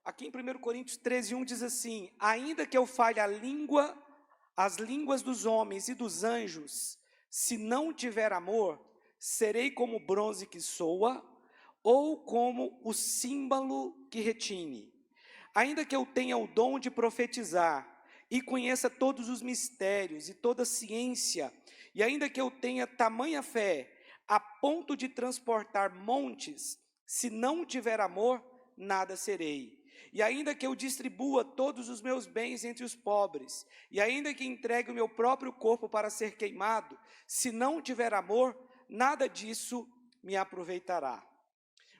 Aqui em 1 Coríntios 13, 1 diz assim: ainda que eu fale as línguas dos homens e dos anjos, se não tiver amor, serei como o bronze que soa, ou como o símbolo que retine. Ainda que eu tenha o dom de profetizar, e conheça todos os mistérios e toda a ciência, e ainda que eu tenha tamanha fé, a ponto de transportar montes, se não tiver amor, nada serei. E ainda que eu distribua todos os meus bens entre os pobres, e ainda que entregue o meu próprio corpo para ser queimado, se não tiver amor, nada disso me aproveitará.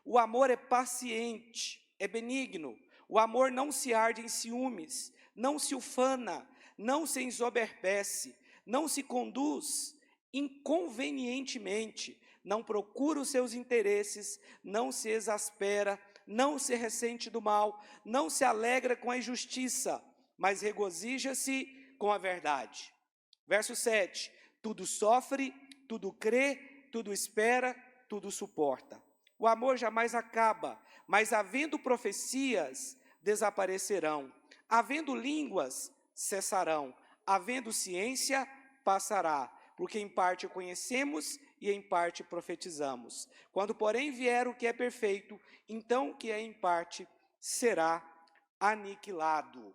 O amor é paciente, é benigno. O amor não se arde em ciúmes, não se ufana, não se ensoberbece, não se conduz inconvenientemente, não procura os seus interesses, não se exaspera, não se ressente do mal, não se alegra com a injustiça, mas regozija-se com a verdade. Verso 7, tudo sofre, tudo crê, tudo espera, tudo suporta. O amor jamais acaba, mas havendo profecias, desaparecerão. Havendo línguas, cessarão. Havendo ciência, passará. Porque em parte conhecemos e em parte profetizamos. Quando, porém, vier o que é perfeito, então o que é em parte será aniquilado.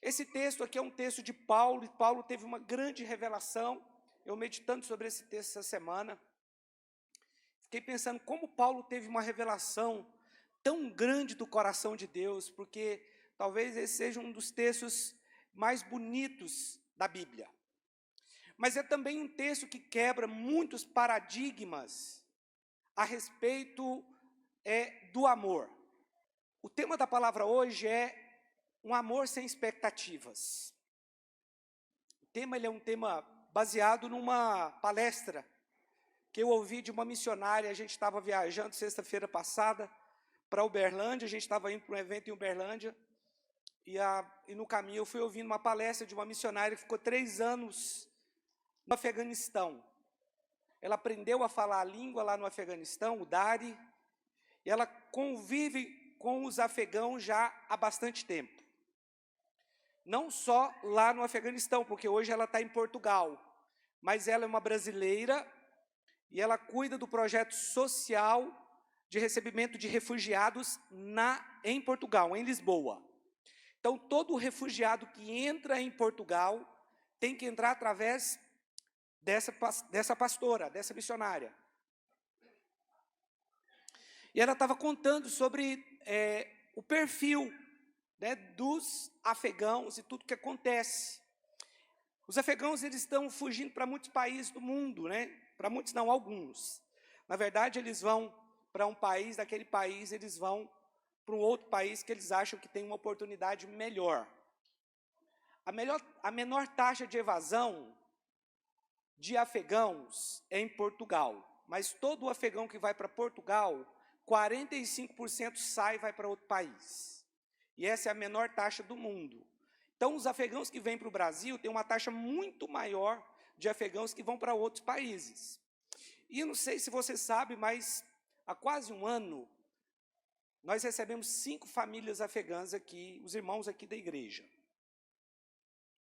Esse texto aqui é um texto de Paulo, e Paulo teve uma grande revelação. Eu meditando sobre esse texto essa semana, fiquei pensando como Paulo teve uma revelação tão grande do coração de Deus, porque talvez esse seja um dos textos mais bonitos da Bíblia. Mas é também um texto que quebra muitos paradigmas a respeito do amor. O tema da palavra hoje é um amor sem expectativas. O tema é um tema baseado numa palestra que eu ouvi de uma missionária. A gente estava viajando sexta-feira passada para Uberlândia, a gente estava indo para um evento em Uberlândia, e no caminho eu fui ouvindo uma palestra de uma missionária que ficou 3 anos no Afeganistão. Ela aprendeu a falar a língua lá no Afeganistão, o Dari, e ela convive com os afegãos já há bastante tempo. Não só lá no Afeganistão, porque hoje ela está em Portugal, mas ela é uma brasileira e ela cuida do projeto social de recebimento de refugiados em Portugal, em Lisboa. Então, todo refugiado que entra em Portugal tem que entrar através dessa pastora, dessa missionária. E ela estava contando sobre o perfil, né, dos afegãos e tudo que acontece. Os afegãos, eles estão fugindo para muitos países do mundo, né? Para muitos não, alguns. Na verdade, eles vão para um país, daquele país eles vão para um outro país que eles acham que tem uma oportunidade melhor. A menor taxa de evasão de afegãos é em Portugal, mas todo afegão que vai para Portugal, 45% sai e vai para outro país. E essa é a menor taxa do mundo. Então, os afegãos que vêm para o Brasil têm uma taxa muito maior de afegãos que vão para outros países. E eu não sei se você sabe, mas há quase um ano, nós recebemos 5 famílias afegãs aqui, os irmãos aqui da igreja.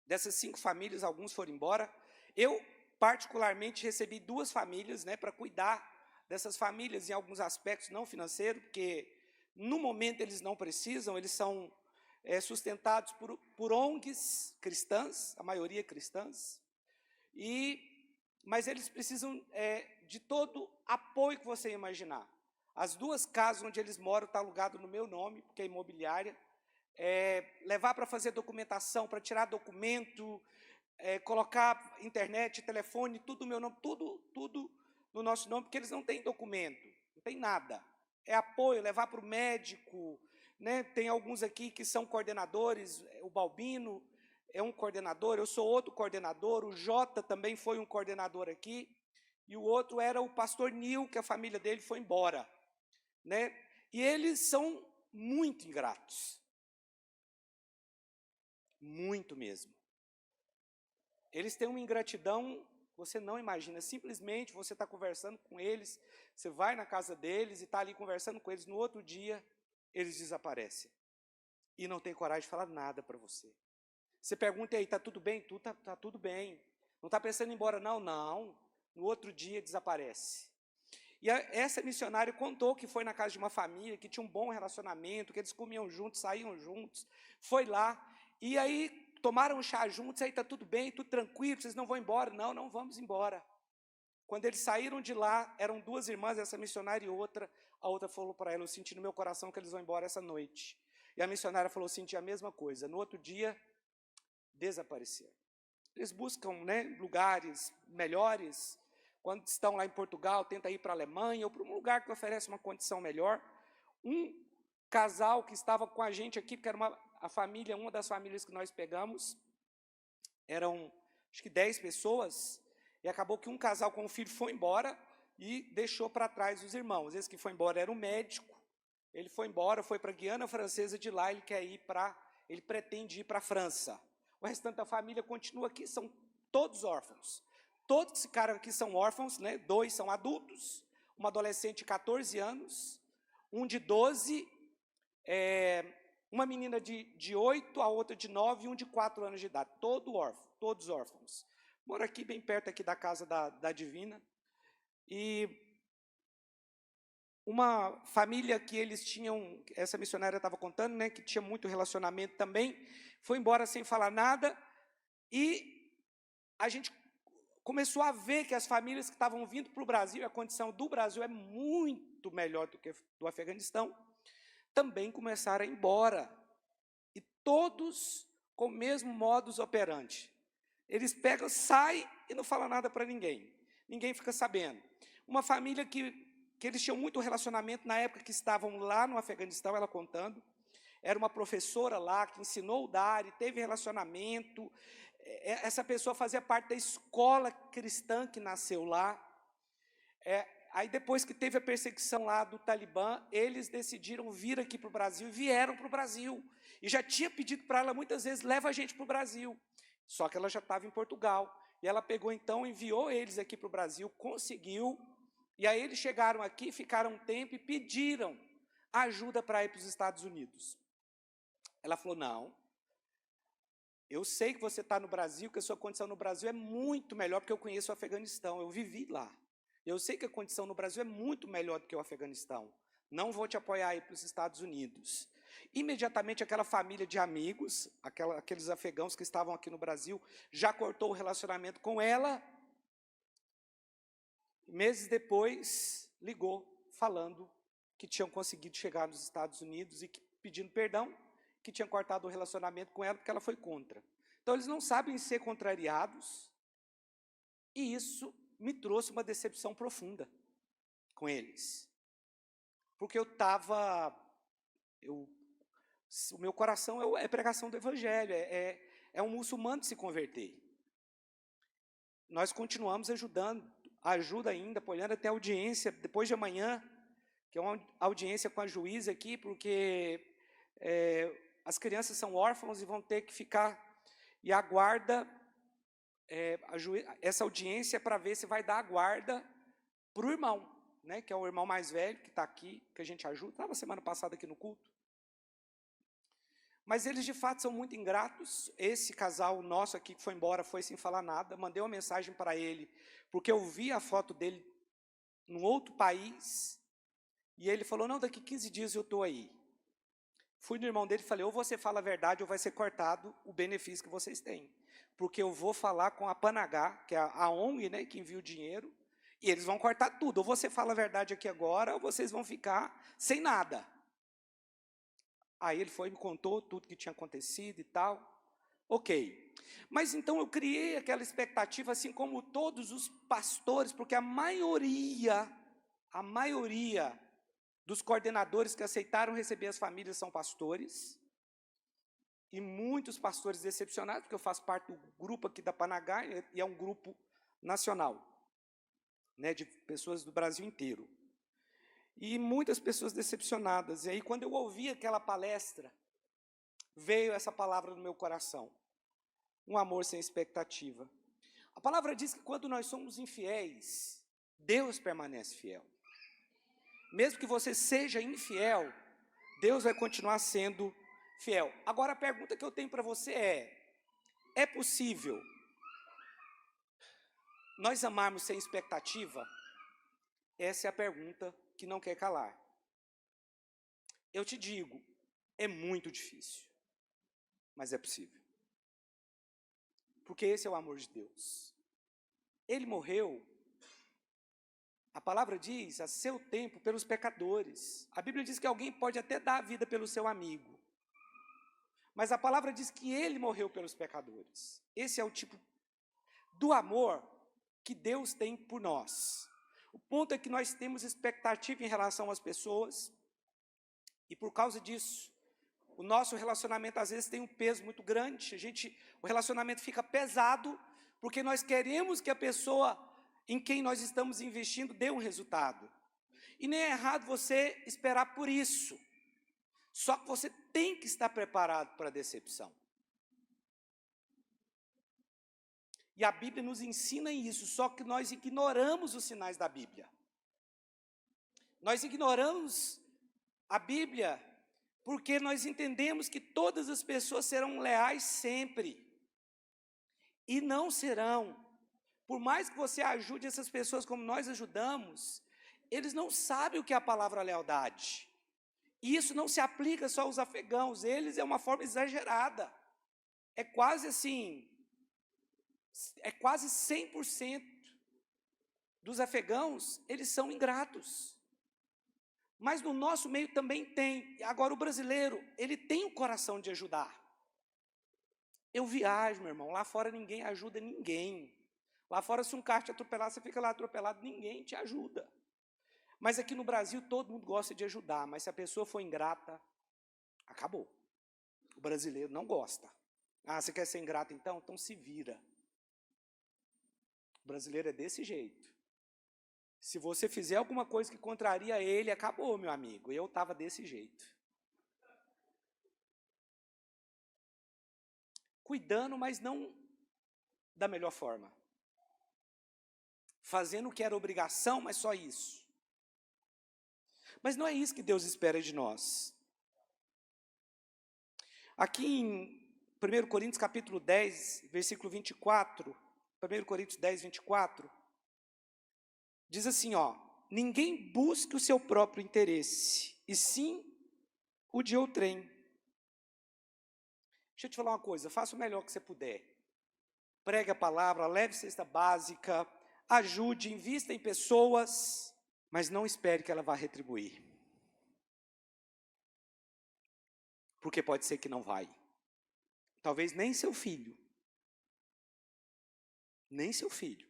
Dessas 5 famílias, alguns foram embora. Eu, particularmente, recebi 2 famílias, né, para cuidar dessas famílias em alguns aspectos não financeiros, porque no momento eles não precisam, eles são sustentados por ONGs cristãs, a maioria cristãs, mas eles precisam de todo apoio que você imaginar. As 2 casas onde eles moram estão alugadas no meu nome, porque é imobiliária, levar para fazer documentação, para tirar documento, colocar internet, telefone, tudo no meu nome, tudo no nosso nome, porque eles não têm documento, não tem nada. É apoio, levar para o médico, né? Tem alguns aqui que são coordenadores, o Balbino é um coordenador, eu sou outro coordenador, o Jota também foi um coordenador aqui, e o outro era o pastor Nil, que a família dele foi embora, né? E eles são muito ingratos. Muito mesmo. Eles têm uma ingratidão, você não imagina. Simplesmente você está conversando com eles, você vai na casa deles e está ali conversando com eles, no outro dia eles desaparecem. e não tem coragem de falar nada para você. Você pergunta aí, está tudo bem? Tá tudo bem. Não está pensando em ir embora? Não, não. No outro dia desaparece. E essa missionária contou que foi na casa de uma família, que tinha um bom relacionamento, que eles comiam juntos, saíam juntos. Foi lá, e aí tomaram um chá juntos, aí está tudo bem, tudo tranquilo, vocês não vão embora? Não, não vamos embora. Quando eles saíram de lá, eram duas irmãs, essa missionária e outra. A outra falou para ela, eu senti no meu coração que eles vão embora essa noite. E a missionária falou, senti a mesma coisa. No outro dia, desapareceram. Eles buscam, né, lugares melhores. Quando estão lá em Portugal, tenta ir para a Alemanha ou para um lugar que oferece uma condição melhor. Um casal que estava com a gente aqui, que era uma das famílias que nós pegamos, eram acho que 10 pessoas, e acabou que um casal com um filho foi embora e deixou para trás os irmãos. Esse que foi embora era um médico, ele foi embora, foi para a Guiana Francesa, de lá ele pretende ir para a França. O restante da família continua aqui, são todos órfãos. Todos que ficaram aqui são órfãos, né? 2 são adultos, uma adolescente de 14 anos, um de 12, uma menina de 8, a outra de 9 e um de 4 anos de idade. Todos órfãos. Moro aqui, bem perto aqui da casa da Divina. E uma família que eles tinham, essa missionária estava contando, né, que tinha muito relacionamento também, foi embora sem falar nada, e a gente começou a ver que as famílias que estavam vindo para o Brasil, a condição do Brasil é muito melhor do que do Afeganistão, também começaram a ir embora. E todos com o mesmo modus operandi. Eles pegam, saem e não falam nada para ninguém. Ninguém fica sabendo. Uma família que eles tinham muito relacionamento na época que estavam lá no Afeganistão, ela contando, era uma professora lá que ensinou o Dari, teve relacionamento. Essa pessoa fazia parte da escola cristã que nasceu lá. Aí depois que teve a perseguição lá do Talibã, eles decidiram vir aqui para o Brasil e vieram para o Brasil. E já tinha pedido para ela muitas vezes, leva a gente para o Brasil. Só que ela já estava em Portugal. E ela pegou então, enviou eles aqui para o Brasil, conseguiu. E aí eles chegaram aqui, ficaram um tempo e pediram ajuda para ir para os Estados Unidos. Ela falou, não, eu sei que você está no Brasil, que a sua condição no Brasil é muito melhor, porque eu conheço o Afeganistão, eu vivi lá. Eu sei que a condição no Brasil é muito melhor do que o Afeganistão. Não vou te apoiar aí para os Estados Unidos. Imediatamente aquela família de amigos, aqueles afegãos que estavam aqui no Brasil, já cortou o relacionamento com ela. Meses depois, ligou, falando que tinham conseguido chegar nos Estados Unidos e pedindo perdão, que tinham cortado o relacionamento com ela porque ela foi contra. Então, eles não sabem ser contrariados, e isso me trouxe uma decepção profunda com eles. Porque o meu coração é pregação do Evangelho, é um muçulmano se converter. Nós continuamos ajuda ainda, apoiando até a audiência, depois de amanhã, que é uma audiência com a juíza aqui, porque as crianças são órfãos e vão ter que ficar, e aguarda essa audiência para ver se vai dar a guarda para o irmão, né, que é o irmão mais velho, que está aqui, que a gente ajuda, estava semana passada aqui no culto. Mas eles, de fato, são muito ingratos. Esse casal nosso aqui que foi embora, foi sem falar nada, mandei uma mensagem para ele, porque eu vi a foto dele num outro país, e ele falou, não, daqui 15 dias eu estou aí. Fui no irmão dele e falei, ou você fala a verdade, ou vai ser cortado o benefício que vocês têm. Porque eu vou falar com a Panagá, que é a ONG, né, que envia o dinheiro, e eles vão cortar tudo. Ou você fala a verdade aqui agora, ou vocês vão ficar sem nada. Aí ele foi e me contou tudo que tinha acontecido e tal. Ok. Mas então eu criei aquela expectativa, assim como todos os pastores, porque a maioria dos coordenadores que aceitaram receber as famílias são pastores, e muitos pastores decepcionados, porque eu faço parte do grupo aqui da Panagá, e é um grupo nacional, né, de pessoas do Brasil inteiro. E muitas pessoas decepcionadas. E aí, quando eu ouvi aquela palestra, veio essa palavra no meu coração. Um amor sem expectativa. A palavra diz que quando nós somos infiéis, Deus permanece fiel. Mesmo que você seja infiel, Deus vai continuar sendo fiel. Agora a pergunta que eu tenho para você é possível nós amarmos sem expectativa? Essa é a pergunta que não quer calar. Eu te digo, é muito difícil, mas é possível. Porque esse é o amor de Deus. Ele morreu, a palavra diz, a seu tempo, pelos pecadores. A Bíblia diz que alguém pode até dar a vida pelo seu amigo. Mas a palavra diz que ele morreu pelos pecadores. Esse é o tipo do amor que Deus tem por nós. O ponto é que nós temos expectativa em relação às pessoas, e por causa disso, o nosso relacionamento às vezes tem um peso muito grande. O relacionamento fica pesado, porque nós queremos que a pessoa em quem nós estamos investindo dê um resultado. E nem é errado você esperar por isso. Só que você tem que estar preparado para a decepção. E a Bíblia nos ensina isso, só que nós ignoramos os sinais da Bíblia. Nós ignoramos a Bíblia porque nós entendemos que todas as pessoas serão leais sempre. E não serão. Por mais que você ajude essas pessoas como nós ajudamos, eles não sabem o que é a palavra lealdade. E isso não se aplica só aos afegãos, eles é uma forma exagerada. É quase assim, é quase 100% dos afegãos, eles são ingratos. Mas no nosso meio também tem. Agora o brasileiro, ele tem o coração de ajudar. Eu viajo, meu irmão, lá fora ninguém ajuda ninguém. Lá fora se um carro te atropelar, você fica lá atropelado, ninguém te ajuda. Mas aqui no Brasil todo mundo gosta de ajudar, mas se a pessoa for ingrata, acabou. O brasileiro não gosta. Ah, você quer ser ingrato então? Então se vira. O brasileiro é desse jeito. Se você fizer alguma coisa que contraria ele, acabou, meu amigo. Eu estava desse jeito. Cuidando, mas não da melhor forma. Fazendo o que era obrigação, mas só isso. Mas não é isso que Deus espera de nós. Aqui em 1 Coríntios capítulo 10, versículo 24, 1 Coríntios 10, 24, diz assim, ó, ninguém busque o seu próprio interesse, e sim o de outrem. Deixa eu te falar uma coisa, faça o melhor que você puder. Pregue a palavra, leve cesta básica, ajude, invista em pessoas, mas não espere que ela vá retribuir. Porque pode ser que não vai. Talvez nem seu filho. Nem seu filho.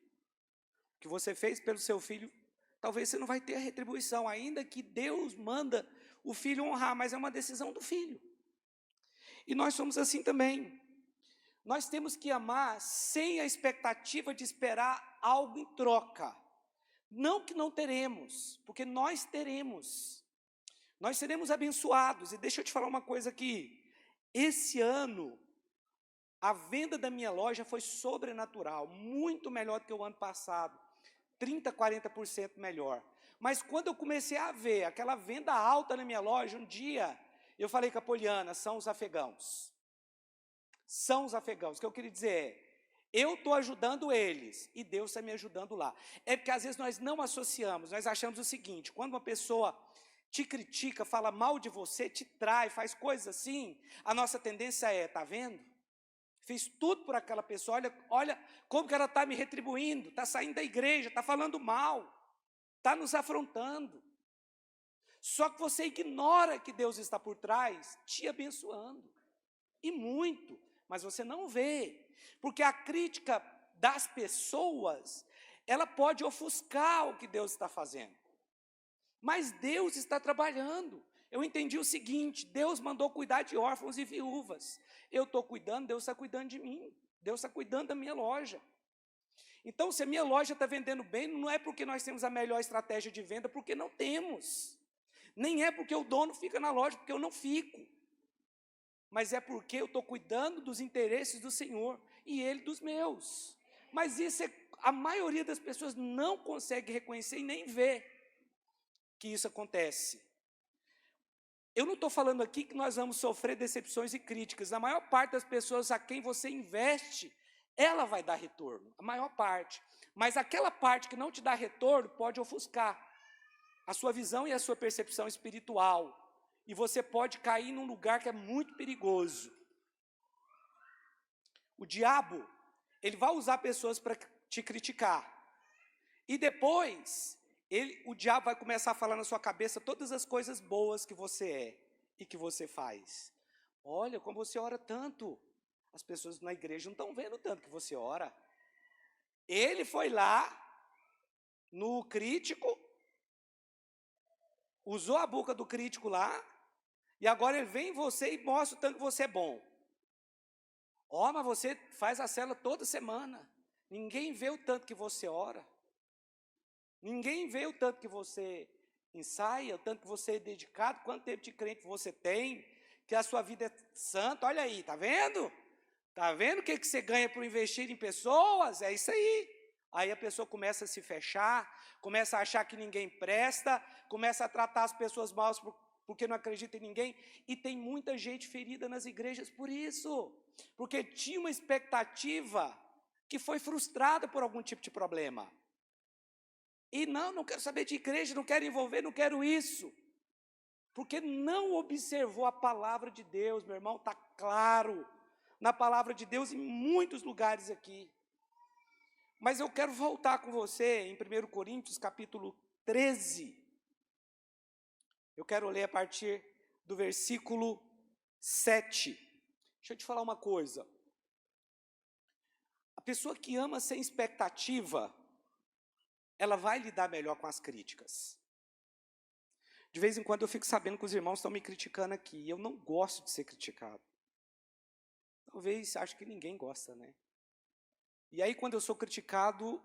O que você fez pelo seu filho, talvez você não vai ter a retribuição, ainda que Deus manda o filho honrar, mas é uma decisão do filho. E nós somos assim também. Nós temos que amar sem a expectativa de esperar algo em troca. Não que não teremos, porque nós teremos. Nós seremos abençoados. E deixa eu te falar uma coisa aqui. Esse ano, a venda da minha loja foi sobrenatural, muito melhor do que o ano passado. 30%, 40% melhor. Mas quando eu comecei a ver aquela venda alta na minha loja, um dia, eu falei com a Poliana, são os afegãos. São os afegãos. O que eu queria dizer é, eu estou ajudando eles e Deus está me ajudando lá. É porque às vezes nós não associamos, nós achamos o seguinte, quando uma pessoa te critica, fala mal de você, te trai, faz coisas assim, a nossa tendência é, tá vendo? Fiz tudo por aquela pessoa, olha como que ela está me retribuindo, está saindo da igreja, está falando mal, está nos afrontando. Só que você ignora que Deus está por trás, te abençoando. E muito, mas você não vê. Porque a crítica das pessoas, ela pode ofuscar o que Deus está fazendo. Mas Deus está trabalhando. Eu entendi o seguinte, Deus mandou cuidar de órfãos e viúvas. Eu estou cuidando, Deus está cuidando de mim. Deus está cuidando da minha loja. Então, se a minha loja está vendendo bem, não é porque nós temos a melhor estratégia de venda, porque não temos. Nem é porque o dono fica na loja, porque eu não fico. Mas é porque eu estou cuidando dos interesses do Senhor e Ele dos meus. Mas isso a maioria das pessoas não consegue reconhecer e nem ver que isso acontece. Eu não estou falando aqui que nós vamos sofrer decepções e críticas. A maior parte das pessoas a quem você investe, ela vai dar retorno, a maior parte. Mas aquela parte que não te dá retorno pode ofuscar a sua visão e a sua percepção espiritual. E você pode cair num lugar que é muito perigoso. O diabo, ele vai usar pessoas para te criticar. E depois, o diabo vai começar a falar na sua cabeça todas as coisas boas que você é e que você faz. Olha como você ora tanto. As pessoas na igreja não estão vendo tanto que você ora. Ele foi lá, no crítico, usou a boca do crítico lá, e agora ele vem em você e mostra o tanto que você é bom. Ó, mas você faz a célula toda semana. Ninguém vê o tanto que você ora. Ninguém vê o tanto que você ensaia, o tanto que você é dedicado, quanto tempo de crente você tem, que a sua vida é santa. Olha aí, tá vendo? Tá vendo o que você ganha por investir em pessoas? É isso aí. Aí a pessoa começa a se fechar, começa a achar que ninguém presta, começa a tratar as pessoas mal porque não acredita em ninguém. E tem muita gente ferida nas igrejas por isso. Porque tinha uma expectativa que foi frustrada por algum tipo de problema. E não quero saber de igreja, não quero envolver, não quero isso. Porque não observou a palavra de Deus, meu irmão, está claro. Na palavra de Deus em muitos lugares aqui. Mas eu quero voltar com você em 1 Coríntios capítulo 13. Eu quero ler a partir do versículo 7. Deixa eu te falar uma coisa. A pessoa que ama sem expectativa, ela vai lidar melhor com as críticas. De vez em quando eu fico sabendo que os irmãos estão me criticando aqui, e eu não gosto de ser criticado. Talvez, acho que ninguém gosta, né? E aí, quando eu sou criticado,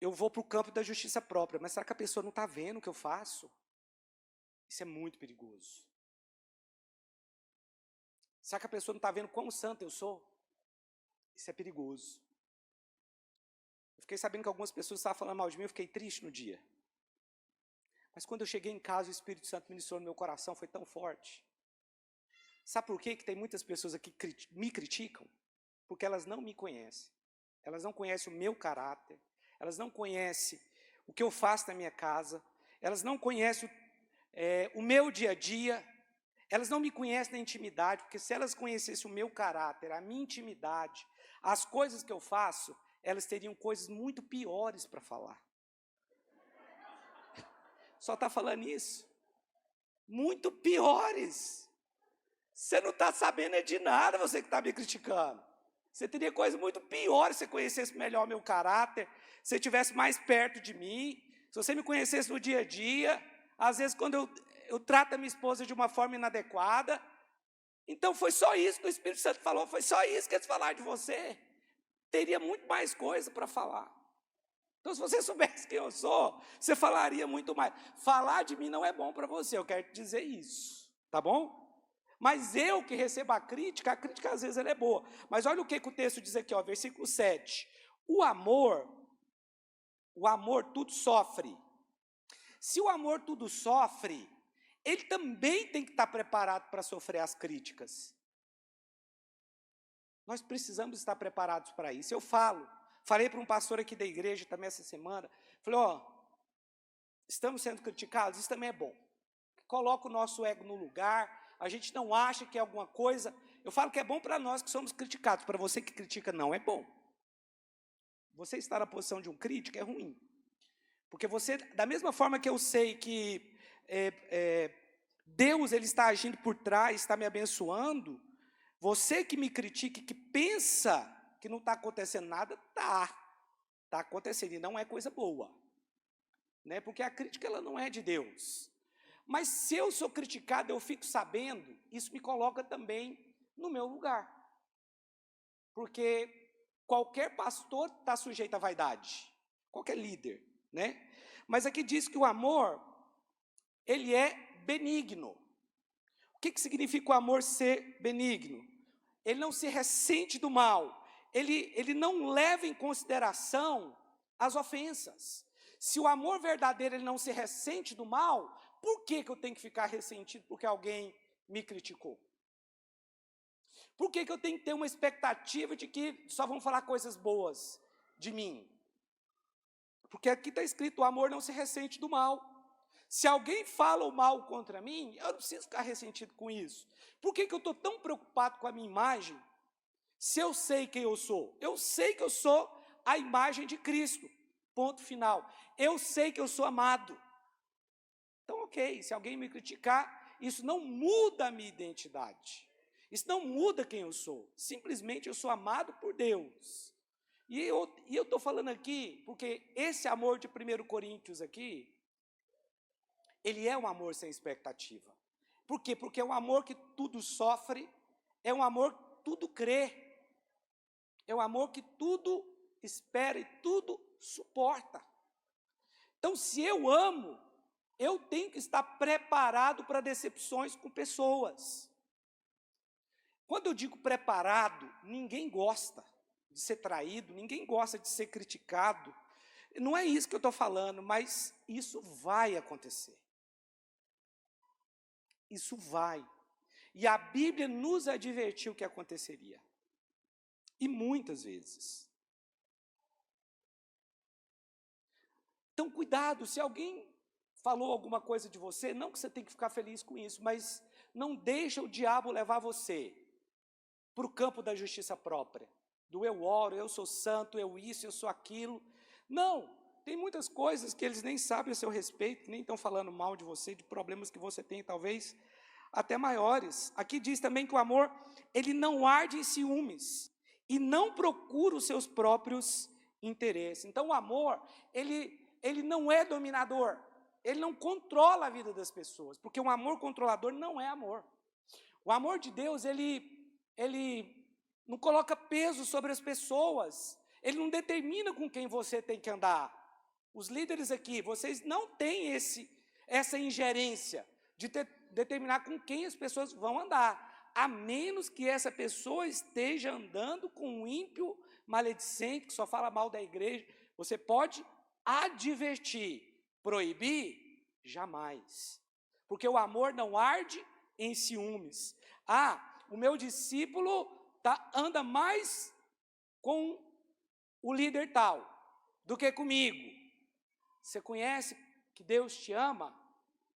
eu vou para o campo da justiça própria. Mas será que a pessoa não está vendo o que eu faço? Isso é muito perigoso. Será que a pessoa não está vendo quão santo eu sou? Isso é perigoso. Eu fiquei sabendo que algumas pessoas estavam falando mal de mim, eu fiquei triste no dia. Mas quando eu cheguei em casa, o Espírito Santo ministrou no meu coração, foi tão forte. Sabe por quê que tem muitas pessoas aqui que me criticam? Porque elas não me conhecem. Elas não conhecem o meu caráter. Elas não conhecem o que eu faço na minha casa. Elas não conhecem o meu dia a dia. Elas não me conhecem na intimidade, porque se elas conhecessem o meu caráter, a minha intimidade, as coisas que eu faço, elas teriam coisas muito piores para falar. Só está falando isso? Muito piores. Você não está sabendo de nada, você que está me criticando. Você teria coisas muito piores se você conhecesse melhor o meu caráter, se você estivesse mais perto de mim, se você me conhecesse no dia a dia. Às vezes, quando eu trato a minha esposa de uma forma inadequada. Então, foi só isso que o Espírito Santo falou, foi só isso que eles falaram de você. Teria muito mais coisa para falar. Então, se você soubesse quem eu sou, você falaria muito mais. Falar de mim não é bom para você, eu quero te dizer isso, tá bom? Mas eu que recebo a crítica às vezes ela é boa. Mas olha o que o texto diz aqui, ó, versículo 7. O amor tudo sofre. Se o amor tudo sofre, ele também tem que estar preparado para sofrer as críticas. Nós precisamos estar preparados para isso. Eu falei para um pastor aqui da igreja também essa semana, falei, ó, estamos sendo criticados, isso também é bom. Coloca o nosso ego no lugar, a gente não acha que é alguma coisa. Eu falo que é bom para nós que somos criticados, para você que critica não é bom. Você estar na posição de um crítico é ruim. Porque você, da mesma forma que eu sei que Deus ele está agindo por trás, está me abençoando, você que me critica, que pensa que não está acontecendo nada, está acontecendo e não é coisa boa. Né? Porque a crítica ela não é de Deus. Mas se eu sou criticado, eu fico sabendo, isso me coloca também no meu lugar. Porque qualquer pastor está sujeito à vaidade, qualquer líder, né? Mas aqui diz que o amor, ele é benigno. O que significa o amor ser benigno? Ele não se ressente do mal, ele não leva em consideração as ofensas. Se o amor verdadeiro ele não se ressente do mal, por que eu tenho que ficar ressentido porque alguém me criticou? Por que eu tenho que ter uma expectativa de que só vão falar coisas boas de mim? Porque aqui está escrito, o amor não se ressente do mal. Se alguém fala o mal contra mim, eu não preciso ficar ressentido com isso. Por que eu estou tão preocupado com a minha imagem, se eu sei quem eu sou? Eu sei que eu sou a imagem de Cristo, ponto final. Eu sei que eu sou amado. Então, ok, se alguém me criticar, isso não muda a minha identidade. Isso não muda quem eu sou. Simplesmente eu sou amado por Deus. E eu estou falando aqui, porque esse amor de 1 Coríntios aqui, ele é um amor sem expectativa. Por quê? Porque é um amor que tudo sofre, é um amor que tudo crê, é um amor que tudo espera e tudo suporta. Então, se eu amo, eu tenho que estar preparado para decepções com pessoas. Quando eu digo preparado, ninguém gosta de ser traído, ninguém gosta de ser criticado. Não é isso que eu estou falando, mas isso vai acontecer. Isso vai. E a Bíblia nos advertiu que aconteceria. E muitas vezes. Então, cuidado, se alguém falou alguma coisa de você, não que você tem que ficar feliz com isso, mas não deixa o diabo levar você para o campo da justiça própria. Do eu oro, eu sou santo, eu isso, eu sou aquilo. Não, tem muitas coisas que eles nem sabem a seu respeito, nem estão falando mal de você, de problemas que você tem, talvez até maiores. Aqui diz também que o amor, ele não arde em ciúmes e não procura os seus próprios interesses. Então o amor, ele não é dominador, ele não controla a vida das pessoas, porque um amor controlador não é amor. O amor de Deus, ele não coloca peso sobre as pessoas, ele não determina com quem você tem que andar. Os líderes aqui, vocês não têm essa ingerência de determinar com quem as pessoas vão andar, a menos que essa pessoa esteja andando com um ímpio maledicente, que só fala mal da igreja. Você pode advertir, proibir? Jamais. Porque o amor não arde em ciúmes. O meu discípulo anda mais com o líder tal do que comigo. Você conhece que Deus te ama?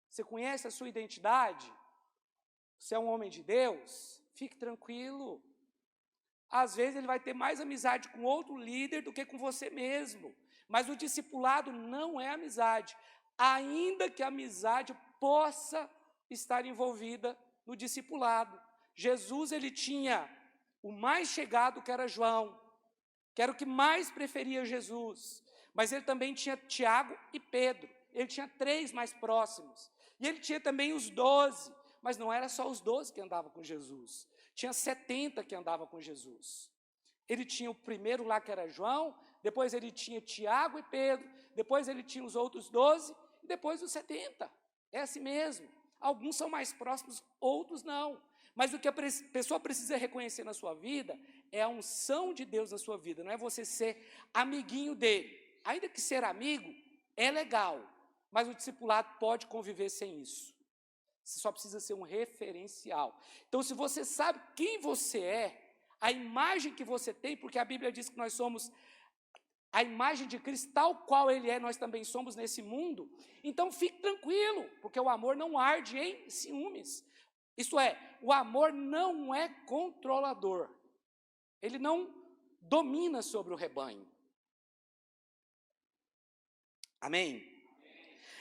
Você conhece a sua identidade? Você é um homem de Deus? Fique tranquilo. Às vezes ele vai ter mais amizade com outro líder do que com você mesmo. Mas o discipulado não é amizade. Ainda que a amizade possa estar envolvida no discipulado. Jesus, ele tinha o mais chegado, que era João, que era o que mais preferia Jesus. Mas ele também tinha Tiago e Pedro. Ele tinha 3 mais próximos. E ele tinha também os 12. Mas não era só os 12 que andavam com Jesus. Tinha 70 que andavam com Jesus. Ele tinha o primeiro lá, que era João. Depois ele tinha Tiago e Pedro. Depois ele tinha os outros 12. E depois os 70. É assim mesmo. Alguns são mais próximos, outros não. Mas o que a pessoa precisa reconhecer na sua vida é a unção de Deus na sua vida. Não é você ser amiguinho dele. Ainda que ser amigo é legal, mas o discipulado pode conviver sem isso. Você só precisa ser um referencial. Então, se você sabe quem você é, a imagem que você tem, porque a Bíblia diz que nós somos a imagem de Cristo, tal qual Ele é, nós também somos nesse mundo, então fique tranquilo, porque o amor não arde em ciúmes. Isto é, o amor não é controlador. Ele não domina sobre o rebanho. Amém?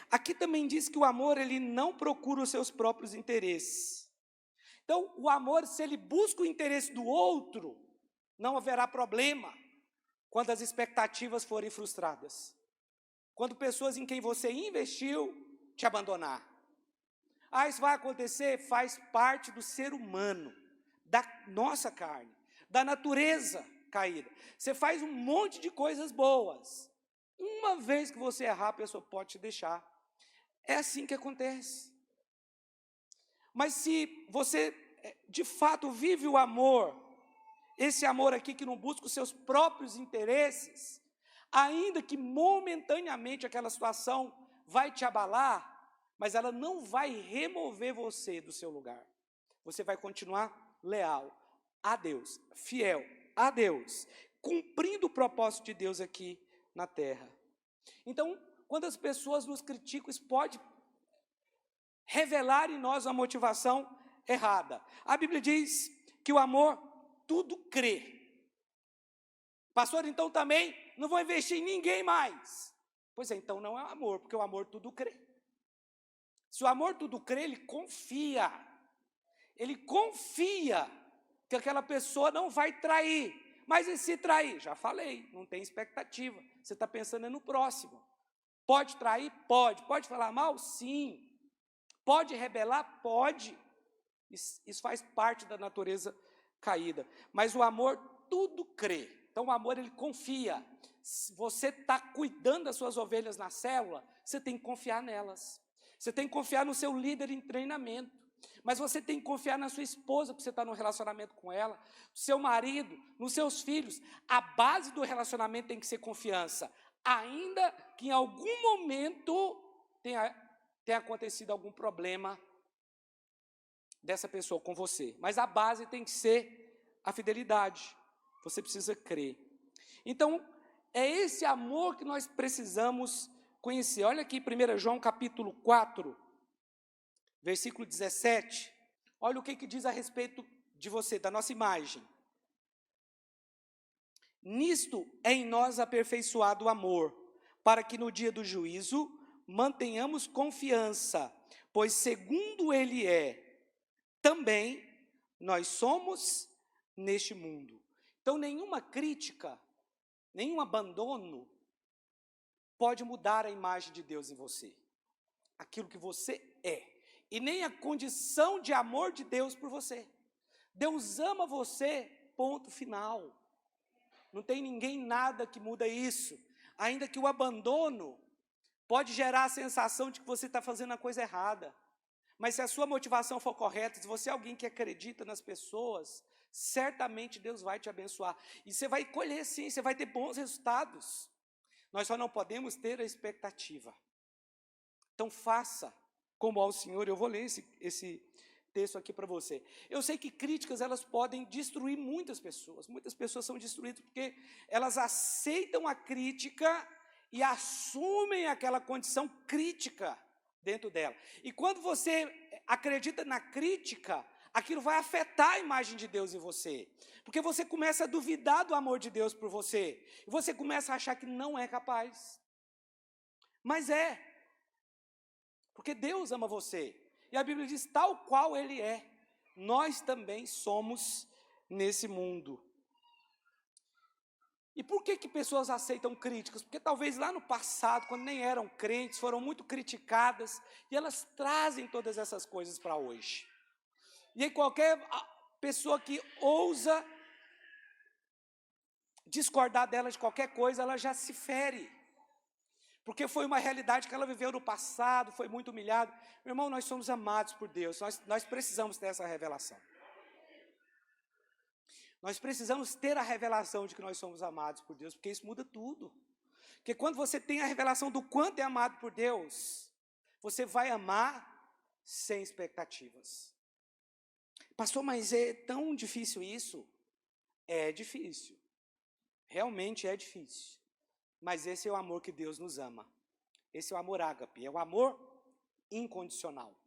Aqui também diz que o amor, ele não procura os seus próprios interesses. Então, o amor, se ele busca o interesse do outro, não haverá problema quando as expectativas forem frustradas. Quando pessoas em quem você investiu te abandonar. Isso vai acontecer, faz parte do ser humano, da nossa carne, da natureza caída. Você faz um monte de coisas boas. Uma vez que você errar, a pessoa pode te deixar. É assim que acontece. Mas se você, de fato, vive o amor, esse amor aqui que não busca os seus próprios interesses, ainda que momentaneamente aquela situação vai te abalar, mas ela não vai remover você do seu lugar. Você vai continuar leal a Deus, fiel a Deus, cumprindo o propósito de Deus aqui na terra. Então, quando as pessoas nos criticam, isso pode revelar em nós uma motivação errada. A Bíblia diz que o amor tudo crê. Pastor, então também não vou investir em ninguém mais. Pois é, então não é amor, porque o amor tudo crê. Se o amor tudo crê, ele confia. Ele confia que aquela pessoa não vai trair. Mas e se trair? Já falei, não tem expectativa. Você está pensando no próximo. Pode trair? Pode. Pode falar mal? Sim. Pode rebelar? Pode. Isso faz parte da natureza caída. Mas o amor tudo crê. Então o amor, ele confia. Se você está cuidando das suas ovelhas na célula, você tem que confiar nelas. Você tem que confiar no seu líder em treinamento. Mas você tem que confiar na sua esposa, porque você está num relacionamento com ela, no seu marido, nos seus filhos. A base do relacionamento tem que ser confiança. Ainda que em algum momento tenha acontecido algum problema dessa pessoa com você. Mas a base tem que ser a fidelidade. Você precisa crer. Então, é esse amor que nós precisamos conhecer. Olha aqui 1 João capítulo 4, versículo 17. Olha o que diz a respeito de você, da nossa imagem. Nisto é em nós aperfeiçoado o amor, para que no dia do juízo mantenhamos confiança, pois segundo ele é, também nós somos neste mundo. Então nenhuma crítica, nenhum abandono pode mudar a imagem de Deus em você. Aquilo que você é. E nem a condição de amor de Deus por você. Deus ama você, ponto final. Não tem ninguém, nada que muda isso. Ainda que o abandono pode gerar a sensação de que você está fazendo a coisa errada. Mas se a sua motivação for correta, se você é alguém que acredita nas pessoas, certamente Deus vai te abençoar. E você vai colher sim, você vai ter bons resultados. Nós só não podemos ter a expectativa. Então faça como ao Senhor. Eu vou ler esse texto aqui para você. Eu sei que críticas, elas podem destruir muitas pessoas. Muitas pessoas são destruídas porque elas aceitam a crítica e assumem aquela condição crítica dentro dela. E quando você acredita na crítica, aquilo vai afetar a imagem de Deus em você. Porque você começa a duvidar do amor de Deus por você. E você começa a achar que não é capaz. Mas é. Porque Deus ama você. E a Bíblia diz, tal qual Ele é, nós também somos nesse mundo. E por que pessoas aceitam críticas? Porque talvez lá no passado, quando nem eram crentes, foram muito criticadas, e elas trazem todas essas coisas para hoje. E aí qualquer pessoa que ousa discordar dela de qualquer coisa, ela já se fere. Porque foi uma realidade que ela viveu no passado, foi muito humilhada. Meu irmão, nós somos amados por Deus, nós precisamos ter essa revelação. Nós precisamos ter a revelação de que nós somos amados por Deus, porque isso muda tudo. Porque quando você tem a revelação do quanto é amado por Deus, você vai amar sem expectativas. Pastor, mas é tão difícil isso? É difícil. Realmente é difícil. Mas esse é o amor que Deus nos ama. Esse é o amor ágape, é o amor incondicional.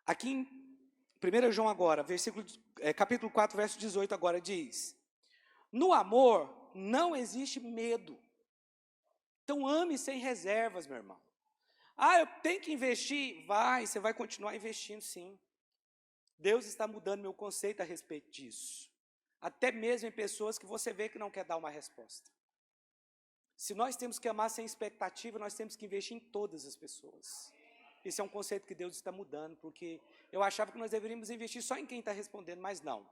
Aqui em 1 João agora, capítulo 4, verso 18 agora diz: no amor não existe medo. Então ame sem reservas, meu irmão. Eu tenho que investir? Você vai continuar investindo sim. Deus está mudando meu conceito a respeito disso. Até mesmo em pessoas que você vê que não quer dar uma resposta. Se nós temos que amar sem expectativa, nós temos que investir em todas as pessoas. Esse é um conceito que Deus está mudando, porque eu achava que nós deveríamos investir só em quem está respondendo, mas não.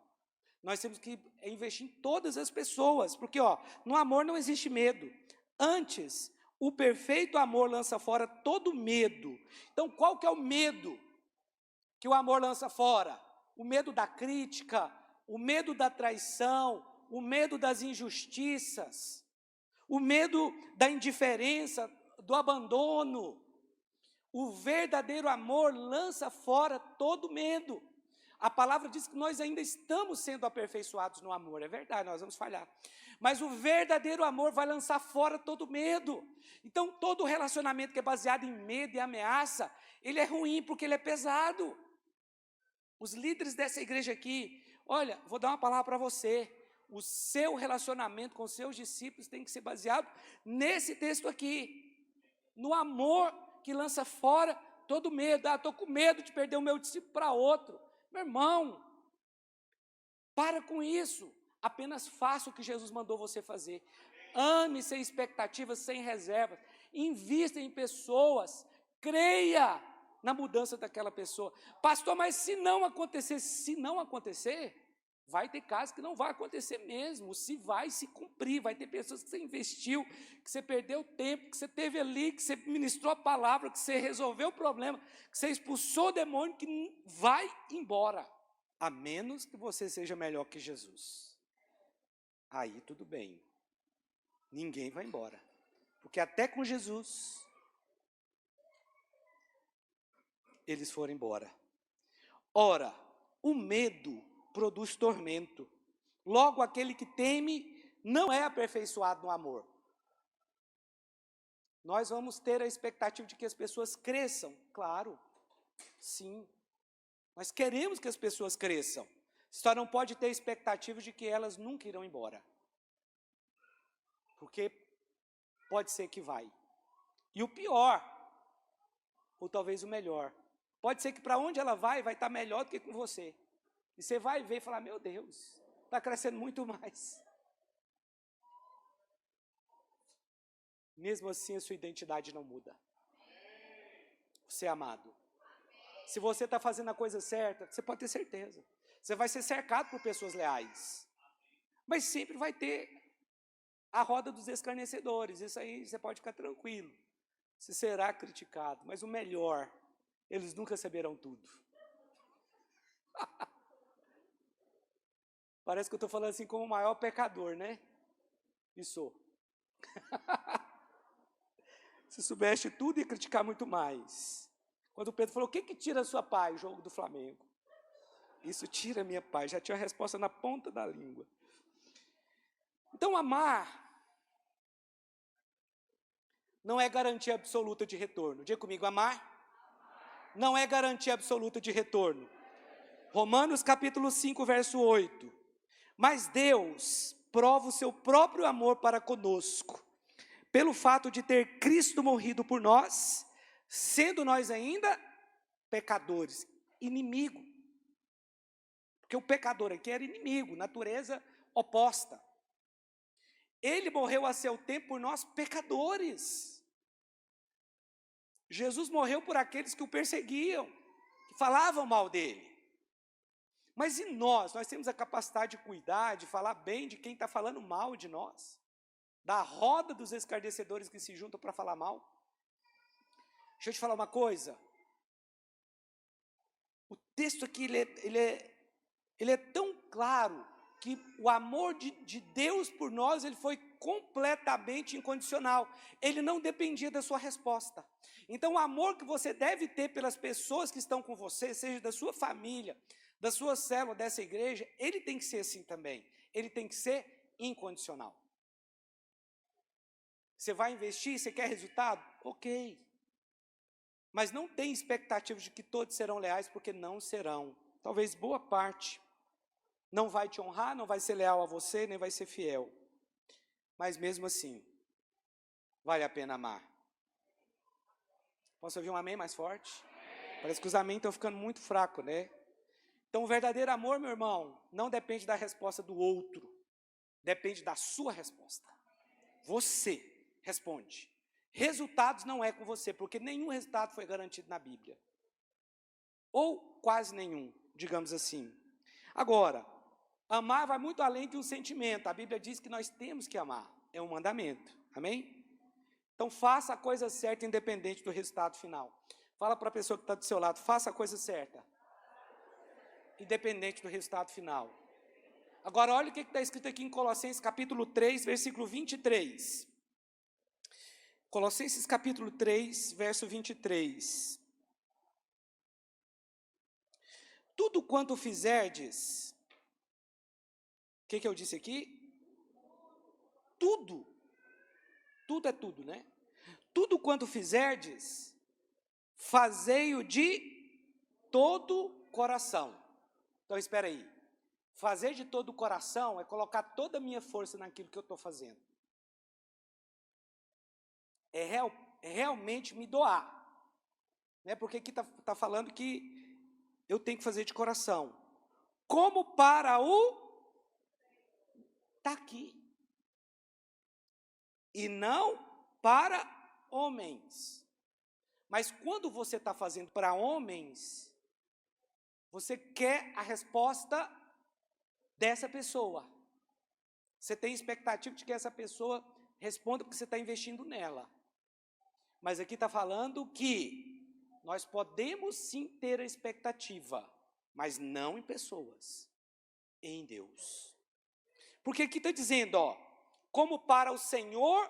Nós temos que investir em todas as pessoas, porque no amor não existe medo. Antes, o perfeito amor lança fora todo medo. Então, qual que é o medo que o amor lança fora? O medo da crítica, o medo da traição, o medo das injustiças, o medo da indiferença, do abandono. O verdadeiro amor lança fora todo medo. A palavra diz que nós ainda estamos sendo aperfeiçoados no amor. É verdade, nós vamos falhar. Mas o verdadeiro amor vai lançar fora todo medo. Então, todo relacionamento que é baseado em medo e ameaça, ele é ruim porque ele é pesado. Os líderes dessa igreja aqui, olha, vou dar uma palavra para você. O seu relacionamento com os seus discípulos tem que ser baseado nesse texto aqui. No amor que lança fora todo medo. Estou com medo de perder o meu discípulo para outro. Meu irmão, para com isso. Apenas faça o que Jesus mandou você fazer. Ame sem expectativas, sem reservas. Invista em pessoas. Creia na mudança daquela pessoa. Pastor, mas se não acontecer, vai ter casos que não vai acontecer mesmo. Se vai se cumprir, vai ter pessoas que você investiu, que você perdeu tempo, que você teve ali, que você ministrou a palavra, que você resolveu o problema, que você expulsou o demônio, que vai embora. A menos que você seja melhor que Jesus. Aí tudo bem. Ninguém vai embora. Porque até com Jesus, eles foram embora. Ora, o medo produz tormento. Logo, aquele que teme não é aperfeiçoado no amor. Nós vamos ter a expectativa de que as pessoas cresçam. Claro, sim. Nós queremos que as pessoas cresçam. Só não pode ter expectativa de que elas nunca irão embora. Porque pode ser que vai. E o pior, ou talvez o melhor, pode ser que para onde ela vai estar melhor do que com você. E você vai ver e falar, meu Deus, está crescendo muito mais. Mesmo assim, a sua identidade não muda. Você é amado. Se você está fazendo a coisa certa, você pode ter certeza. Você vai ser cercado por pessoas leais. Mas sempre vai ter a roda dos escarnecedores. Isso aí você pode ficar tranquilo. Você será criticado. Mas o melhor, eles nunca saberão tudo. Parece que eu estou falando assim como o maior pecador, né? E sou. Se soubesse tudo, ia criticar muito mais. Quando o Pedro falou, o que tira a sua paz? O jogo do Flamengo. Isso tira a minha paz. Já tinha a resposta na ponta da língua. Então, amar não é garantia absoluta de retorno. Diga comigo, amar não é garantia absoluta de retorno. Romanos capítulo 5, verso 8. Mas Deus prova o seu próprio amor para conosco, pelo fato de ter Cristo morrido por nós, sendo nós ainda pecadores, inimigo. Porque o pecador aqui era inimigo, natureza oposta. Ele morreu a seu tempo por nós pecadores. Jesus morreu por aqueles que o perseguiam, que falavam mal dele. Mas e nós? Nós temos a capacidade de cuidar, de falar bem de quem está falando mal de nós? Da roda dos escarnecedores que se juntam para falar mal? Deixa eu te falar uma coisa. O texto aqui, ele é tão claro, que o amor de Deus por nós, ele foi completamente incondicional. Ele não dependia da sua resposta. Então, o amor que você deve ter pelas pessoas que estão com você, seja da sua família, da sua célula, dessa igreja, ele tem que ser assim também. Ele tem que ser incondicional. Você vai investir, você quer resultado? Ok. Mas não tem expectativa de que todos serão leais, porque não serão. Talvez boa parte não vai te honrar, não vai ser leal a você, nem vai ser fiel. Mas mesmo assim, vale a pena amar. Posso ouvir um amém mais forte? Parece que os amém estão ficando muito fracos, né? Então, o verdadeiro amor, meu irmão, não depende da resposta do outro. Depende da sua resposta. Você responde. Resultados não é com você, porque nenhum resultado foi garantido na Bíblia. Ou quase nenhum, digamos assim. Agora, amar vai muito além de um sentimento. A Bíblia diz que nós temos que amar. É um mandamento. Amém? Então, faça a coisa certa independente do resultado final. Fala para a pessoa que está do seu lado, faça a coisa certa independente do resultado final. Agora, olha o que está escrito aqui em Colossenses capítulo 3, versículo 23. Colossenses capítulo 3, verso 23. Tudo quanto fizerdes, o que eu disse aqui? Tudo é tudo, né? Tudo quanto fizerdes, fazei-o de todo coração. Então, espera aí. Fazer de todo o coração é colocar toda a minha força naquilo que eu estou fazendo. É realmente me doar. Né? Porque aqui está falando que eu tenho que fazer de coração. Como para o... Está aqui. E não para homens. Mas quando você está fazendo para homens, você quer a resposta dessa pessoa. Você tem expectativa de que essa pessoa responda porque você está investindo nela. Mas aqui está falando que nós podemos sim ter a expectativa, mas não em pessoas, em Deus. Porque aqui está dizendo, ó, como para o Senhor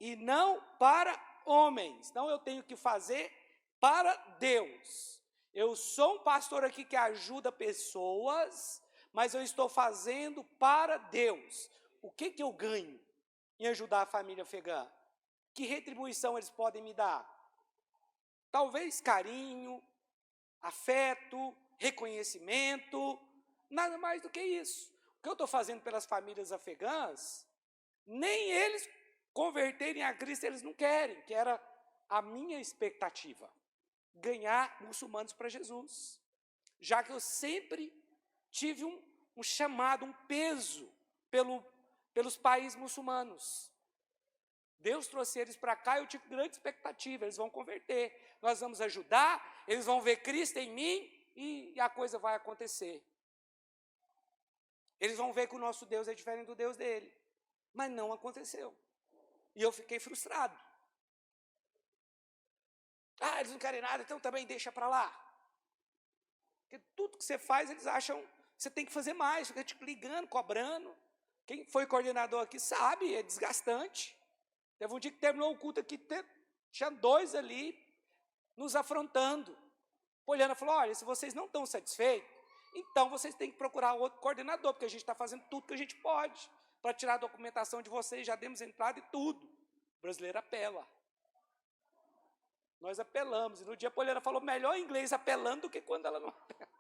e não para homens. Então eu tenho que fazer para Deus. Eu sou um pastor aqui que ajuda pessoas, mas eu estou fazendo para Deus. O que eu ganho em ajudar a família afegã? Que retribuição eles podem me dar? Talvez carinho, afeto, reconhecimento, nada mais do que isso. O que eu estou fazendo pelas famílias afegãs, nem eles converterem a Cristo, eles não querem, que era a minha expectativa, ganhar muçulmanos para Jesus. Já que eu sempre tive um chamado, um peso pelos países muçulmanos. Deus trouxe eles para cá e eu tive grande expectativa, eles vão converter, nós vamos ajudar, eles vão ver Cristo em mim e a coisa vai acontecer. Eles vão ver que o nosso Deus é diferente do Deus dele, mas não aconteceu. E eu fiquei frustrado. Eles não querem nada, então também deixa para lá. Porque tudo que você faz, eles acham que você tem que fazer mais, fica te ligando, cobrando. Quem foi coordenador aqui sabe, é desgastante. Teve um dia que terminou o culto aqui, tinha 2 ali, nos afrontando. Poliana falou, olha, se vocês não estão satisfeitos, então vocês têm que procurar outro coordenador, porque a gente está fazendo tudo que a gente pode, para tirar a documentação de vocês, já demos entrada e tudo. O brasileiro apela. Nós apelamos, e no dia a Poliana falou, melhor em inglês apelando do que quando ela não apela.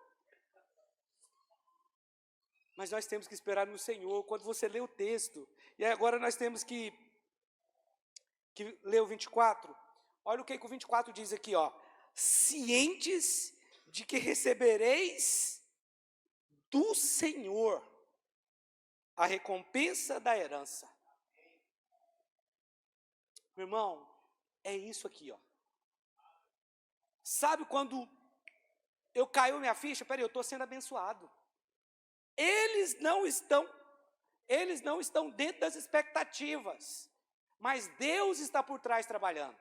Mas nós temos que esperar no Senhor, quando você lê o texto, e agora nós temos que ler o 24, olha o que o 24 diz aqui, ó, cientes de que recebereis do Senhor a recompensa da herança. Meu irmão, é isso aqui, ó. Sabe quando caiu minha ficha? Peraí, eu estou sendo abençoado. Eles não estão dentro das expectativas, mas Deus está por trás trabalhando.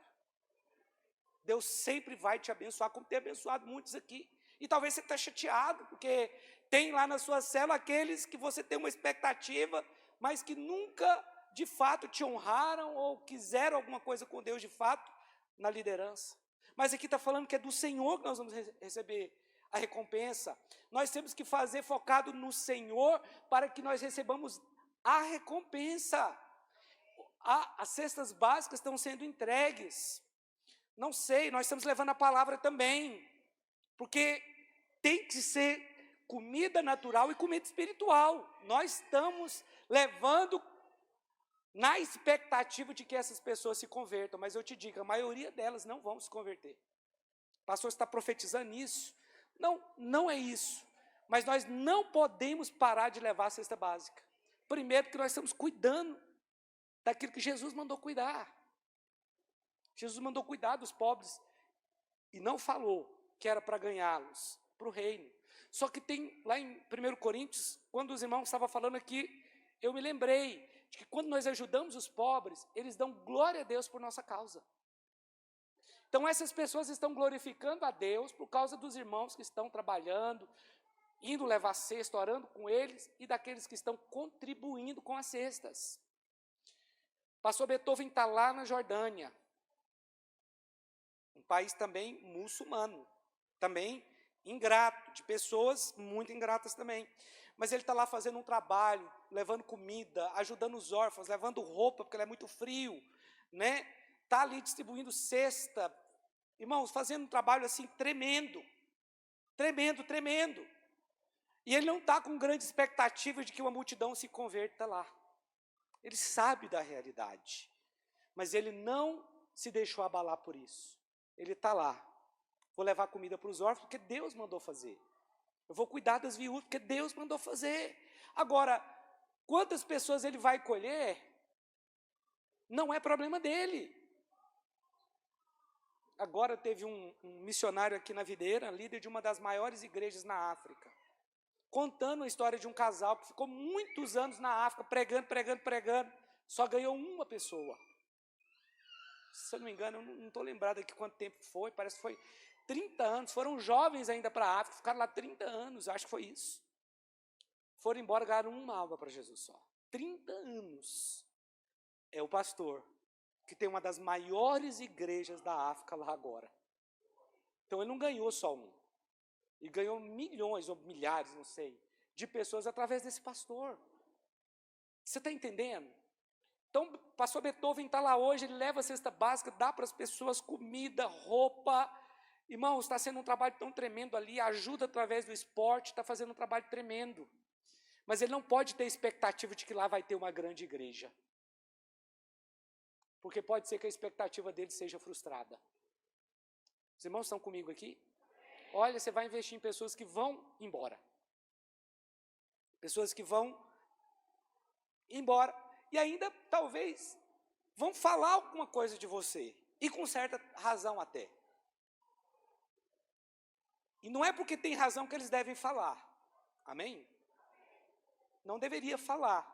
Deus sempre vai te abençoar, como tem abençoado muitos aqui. E talvez você está chateado, porque tem lá na sua célula aqueles que você tem uma expectativa, mas que nunca, de fato, te honraram ou quiseram alguma coisa com Deus, de fato, na liderança. Mas aqui está falando que é do Senhor que nós vamos receber a recompensa. Nós temos que fazer focado no Senhor para que nós recebamos a recompensa. As cestas básicas estão sendo entregues. Não sei, nós estamos levando a palavra também, porque tem que ser comida natural e comida espiritual. Nós estamos levando na expectativa de que essas pessoas se convertam, mas eu te digo, a maioria delas não vão se converter. O pastor está profetizando isso. Não é isso, mas nós não podemos parar de levar a cesta básica. Primeiro, porque nós estamos cuidando daquilo que Jesus mandou cuidar. Jesus mandou cuidar dos pobres e não falou que era para ganhá-los para o reino. Só que tem lá em 1 Coríntios, quando os irmãos estavam falando aqui, eu me lembrei de que quando nós ajudamos os pobres, eles dão glória a Deus por nossa causa. Então essas pessoas estão glorificando a Deus por causa dos irmãos que estão trabalhando, indo levar cesta, orando com eles, e daqueles que estão contribuindo com as cestas. Pastor Beethoven está lá na Jordânia, Um país também muçulmano, também ingrato, de pessoas muito ingratas também. Mas ele está lá fazendo um trabalho, levando comida, ajudando os órfãos, levando roupa, porque ele é muito frio, né? Está ali distribuindo cesta. Irmãos, fazendo um trabalho assim tremendo, tremendo, tremendo. E ele não está com grande expectativa de que uma multidão se converta lá. Ele sabe da realidade, mas ele não se deixou abalar por isso. Ele está lá. Vou levar comida para os órfãos, porque Deus mandou fazer. Eu vou cuidar das viúvas, porque Deus mandou fazer. Agora, quantas pessoas ele vai colher, não é problema dele. Agora teve um missionário aqui na Videira, líder de uma das maiores igrejas na África, contando a história de um casal que ficou muitos anos na África, pregando, só ganhou uma pessoa. Se eu não me engano, eu não estou lembrado aqui quanto tempo foi, parece que foi 30 anos, foram jovens ainda para a África, ficaram lá 30 anos, acho que foi isso. Foram embora, ganharam uma alma para Jesus só. 30 anos. É o pastor, que tem uma das maiores igrejas da África lá agora. Então ele não ganhou só um. Ele ganhou milhões ou milhares, não sei, de pessoas através desse pastor. Você está entendendo? Então, o pastor Beethoven está lá hoje, ele leva a cesta básica, dá para as pessoas comida, roupa. Irmãos, está sendo um trabalho tão tremendo ali, ajuda através do esporte, está fazendo um trabalho tremendo. Mas ele não pode ter expectativa de que lá vai ter uma grande igreja. Porque pode ser que a expectativa dele seja frustrada. Os irmãos estão comigo aqui? Olha, você vai investir em pessoas que vão embora. Pessoas que vão embora. E ainda, talvez, vão falar alguma coisa de você. E com certa razão até. E não é porque tem razão que eles devem falar. Amém? Não deveria falar.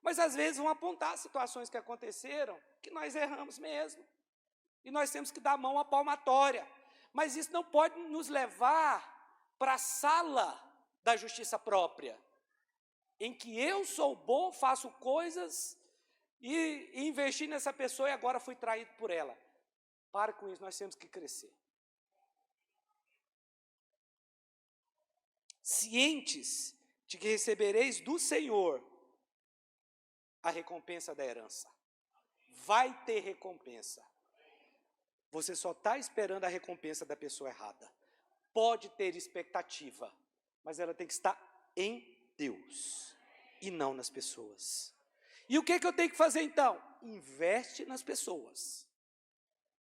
Mas às vezes vão apontar situações que aconteceram que nós erramos mesmo. E nós temos que dar a mão à palmatória. Mas isso não pode nos levar para a sala da justiça própria, em que eu sou bom, faço coisas e investi nessa pessoa e agora fui traído por ela. Para com isso, nós temos que crescer. Cientes de que recebereis do Senhor a recompensa da herança. Vai ter recompensa. Você só está esperando a recompensa da pessoa errada. Pode ter expectativa, mas ela tem que estar em Deus e não nas pessoas. E o que eu tenho que fazer então? Investe nas pessoas.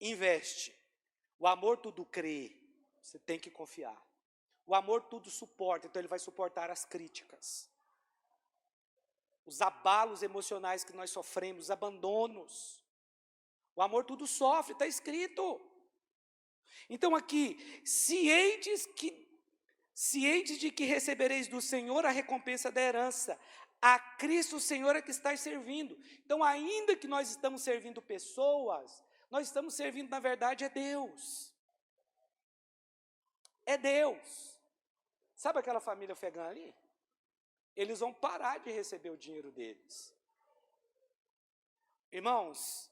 Investe. O amor tudo crê, você tem que confiar. O amor tudo suporta, então ele vai suportar as críticas. Os abalos emocionais que nós sofremos, os abandonos. O amor tudo sofre, está escrito. Então aqui, cientes de que recebereis do Senhor a recompensa da herança, a Cristo o Senhor é que estáis servindo. Então, ainda que nós estamos servindo pessoas, nós estamos servindo, na verdade, é Deus. É Deus. Sabe aquela família afegã ali? Eles vão parar de receber o dinheiro deles. Irmãos,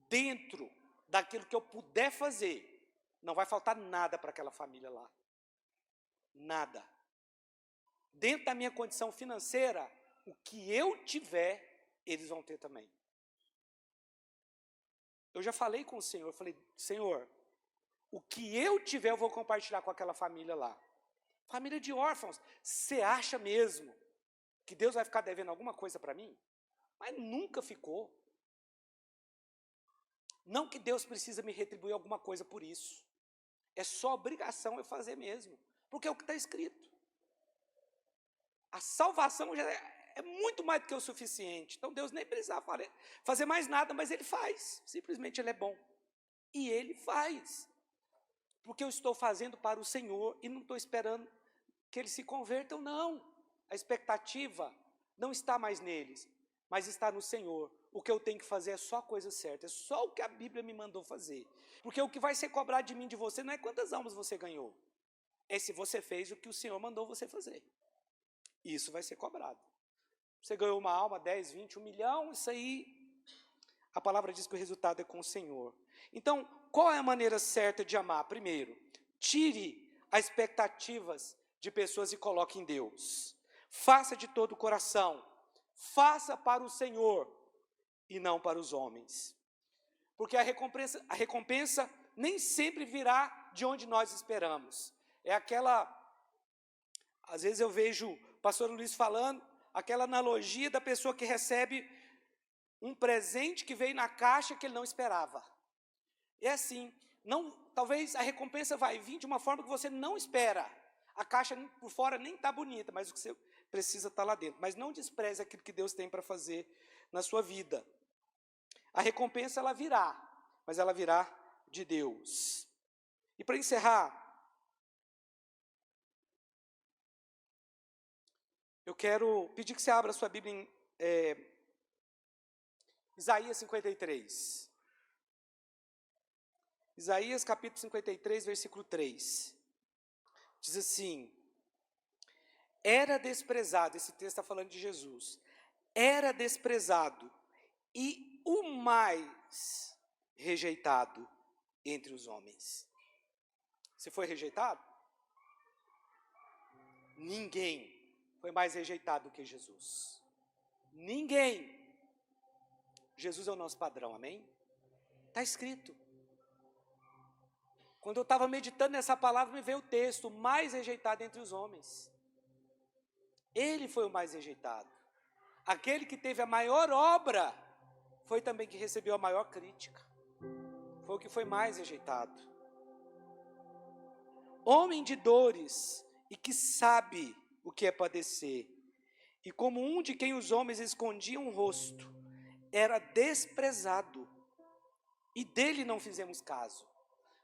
dentro daquilo que eu puder fazer, não vai faltar nada para aquela família lá. Nada. Dentro da minha condição financeira, o que eu tiver, eles vão ter também. Eu já falei com o Senhor, eu falei, Senhor, o que eu tiver eu vou compartilhar com aquela família lá. Família de órfãos, você acha mesmo que Deus vai ficar devendo alguma coisa para mim? Mas nunca ficou. Não que Deus precisa me retribuir alguma coisa por isso. É só obrigação eu fazer mesmo. Porque é o que está escrito. A salvação já é muito mais do que o suficiente. Então Deus nem precisava fazer mais nada, mas Ele faz. Simplesmente Ele é bom. E Ele faz. Porque eu estou fazendo para o Senhor e não estou esperando que eles se convertam, não. A expectativa não está mais neles, mas está no Senhor. O que eu tenho que fazer é só a coisa certa, é só o que a Bíblia me mandou fazer. Porque o que vai ser cobrado de mim, de você, não é quantas almas você ganhou. É se você fez o que o Senhor mandou você fazer. Isso vai ser cobrado. Você ganhou uma alma, 10, 20, 1 milhão, isso aí, A palavra diz que o resultado é com o Senhor. Então, qual é a maneira certa de amar? Primeiro, tire as expectativas de pessoas e coloque em Deus. Faça de todo o coração. Faça para o Senhor e não para os homens. Porque a recompensa nem sempre virá de onde nós esperamos. É aquela, às vezes eu vejo o pastor Luiz falando, aquela analogia da pessoa que recebe um presente que veio na caixa que ele não esperava. É assim, talvez a recompensa vai vir de uma forma que você não espera. A caixa por fora nem está bonita, mas o que você precisa está lá dentro. Mas não despreze aquilo que Deus tem para fazer na sua vida. A recompensa ela virá, mas ela virá de Deus. E para encerrar, eu quero pedir que você abra a sua Bíblia em Isaías 53. Isaías capítulo 53, versículo 3. Diz assim: era desprezado, esse texto está falando de Jesus, era desprezado e o mais rejeitado entre os homens. Você foi rejeitado? Ninguém foi mais rejeitado do que Jesus. Ninguém. Jesus é o nosso padrão, amém? Está escrito. Quando eu estava meditando nessa palavra, me veio o texto, mais rejeitado entre os homens. Ele foi o mais rejeitado. Aquele que teve a maior obra, foi também que recebeu a maior crítica. Foi o que foi mais rejeitado. Homem de dores e que sabe o que é padecer. E como um de quem os homens escondiam o rosto, era desprezado. E dele não fizemos caso.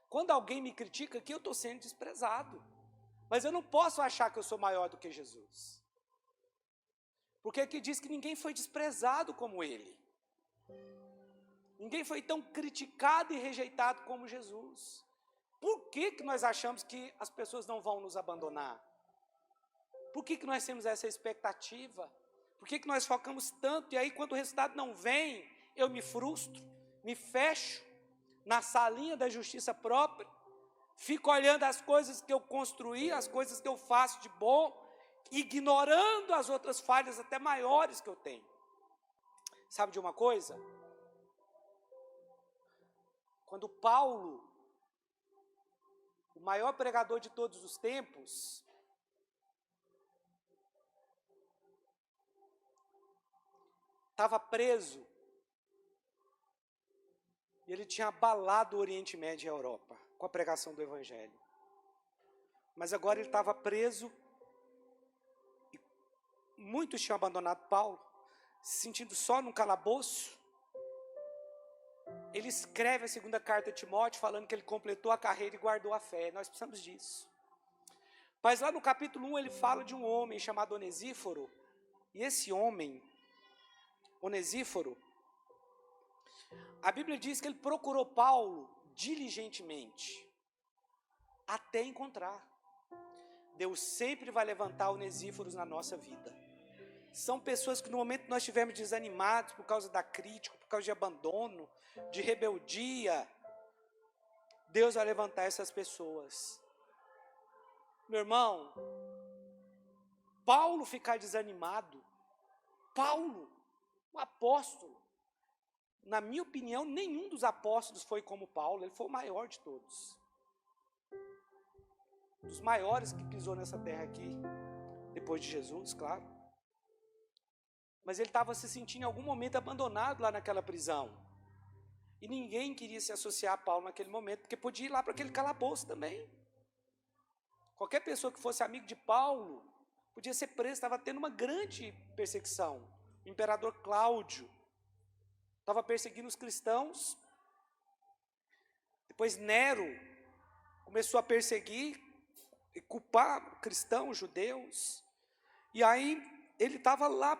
Quando alguém me critica aqui, eu estou sendo desprezado. Mas eu não posso achar que eu sou maior do que Jesus. Porque aqui diz que ninguém foi desprezado como ele. Ninguém foi tão criticado e rejeitado como Jesus. Por que nós achamos que as pessoas não vão nos abandonar? Por que nós temos essa expectativa? Por que nós focamos tanto e aí quando o resultado não vem, eu me frustro, me fecho na salinha da justiça própria, fico olhando as coisas que eu construí, as coisas que eu faço de bom, ignorando as outras falhas até maiores que eu tenho. Sabe de uma coisa? Quando Paulo, o maior pregador de todos os tempos, estava preso, e ele tinha abalado o Oriente Médio e a Europa, com a pregação do Evangelho. Mas agora ele estava preso, e muitos tinham abandonado Paulo, se sentindo só num calabouço. Ele escreve a segunda carta de Timóteo, falando que ele completou a carreira e guardou a fé. Nós precisamos disso. Mas lá no capítulo 1 ele fala de um homem chamado Onesíforo, e esse homem, Onesíforo, a Bíblia diz que ele procurou Paulo diligentemente, até encontrar. Deus sempre vai levantar onesíforos na nossa vida. São pessoas que no momento que nós estivermos desanimados por causa da crítica, por causa de abandono, de rebeldia, Deus vai levantar essas pessoas. Meu irmão, Paulo ficar desanimado, Paulo, o apóstolo, na minha opinião, nenhum dos apóstolos foi como Paulo, ele foi o maior de todos. Dos maiores que pisou nessa terra aqui, depois de Jesus, claro. Mas ele estava se sentindo em algum momento abandonado lá naquela prisão. E ninguém queria se associar a Paulo naquele momento, porque podia ir lá para aquele calabouço também. Qualquer pessoa que fosse amigo de Paulo, podia ser preso, estava tendo uma grande perseguição. O imperador Cláudio estava perseguindo os cristãos. Depois Nero começou a perseguir e culpar cristãos, judeus. E aí ele estava lá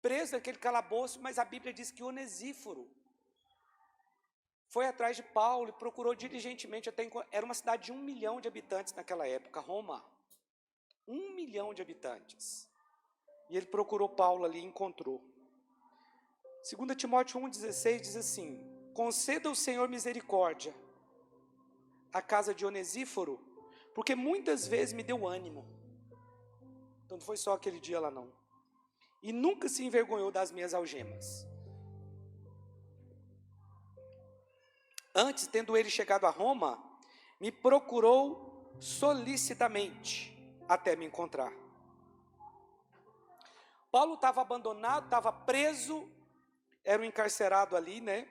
preso naquele calabouço, mas a Bíblia diz que Onesíforo foi atrás de Paulo e procurou diligentemente, era uma cidade de 1 milhão de habitantes naquela época, Roma. 1 milhão de habitantes. E ele procurou Paulo ali e encontrou. 2 Timóteo 1,16 diz assim: conceda o Senhor misericórdia à casa de Onesíforo, porque muitas vezes me deu ânimo. Então não foi só aquele dia lá não. E nunca se envergonhou das minhas algemas. Antes, tendo ele chegado a Roma, me procurou solicitamente até me encontrar. Paulo estava abandonado, estava preso, era um encarcerado ali, né?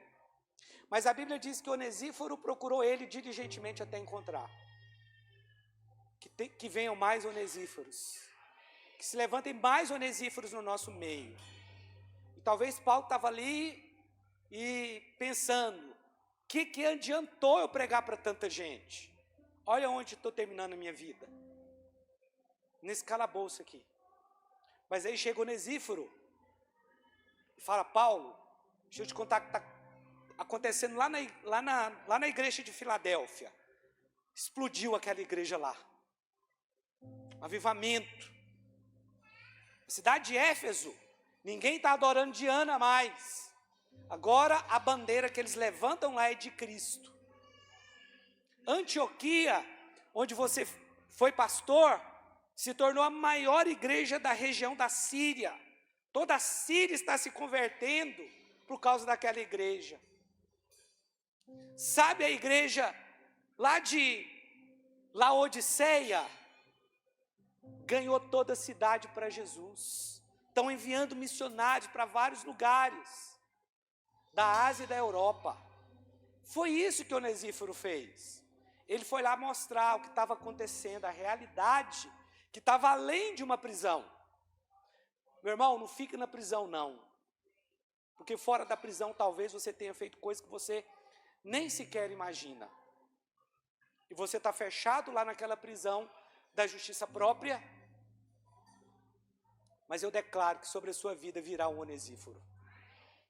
Mas a Bíblia diz que Onesíforo procurou ele diligentemente até encontrar. Que venham mais Onesíforos. Que se levantem mais Onesíforos no nosso meio. E talvez Paulo estava ali e pensando, o que adiantou eu pregar para tanta gente? Olha onde estou terminando a minha vida. Nesse calabouço aqui. Mas aí chega Onesíforo e fala, Paulo, deixa eu te contar o que está acontecendo lá na igreja de Filadélfia. Explodiu aquela igreja lá. Um avivamento. A cidade de Éfeso, ninguém está adorando Diana mais. Agora a bandeira que eles levantam lá é de Cristo. Antioquia, onde você foi pastor, se tornou a maior igreja da região da Síria. Toda a Síria está se convertendo por causa daquela igreja. Sabe a igreja lá de Laodiceia? Ganhou toda a cidade para Jesus. Estão enviando missionários para vários lugares da Ásia e da Europa. Foi isso que Onesíforo fez. Ele foi lá mostrar o que estava acontecendo, a realidade que estava além de uma prisão. Meu irmão, não fica na prisão não. Porque fora da prisão talvez você tenha feito coisas que você nem sequer imagina. E você está fechado lá naquela prisão da justiça própria. Mas eu declaro que sobre a sua vida virá um Onesíforo.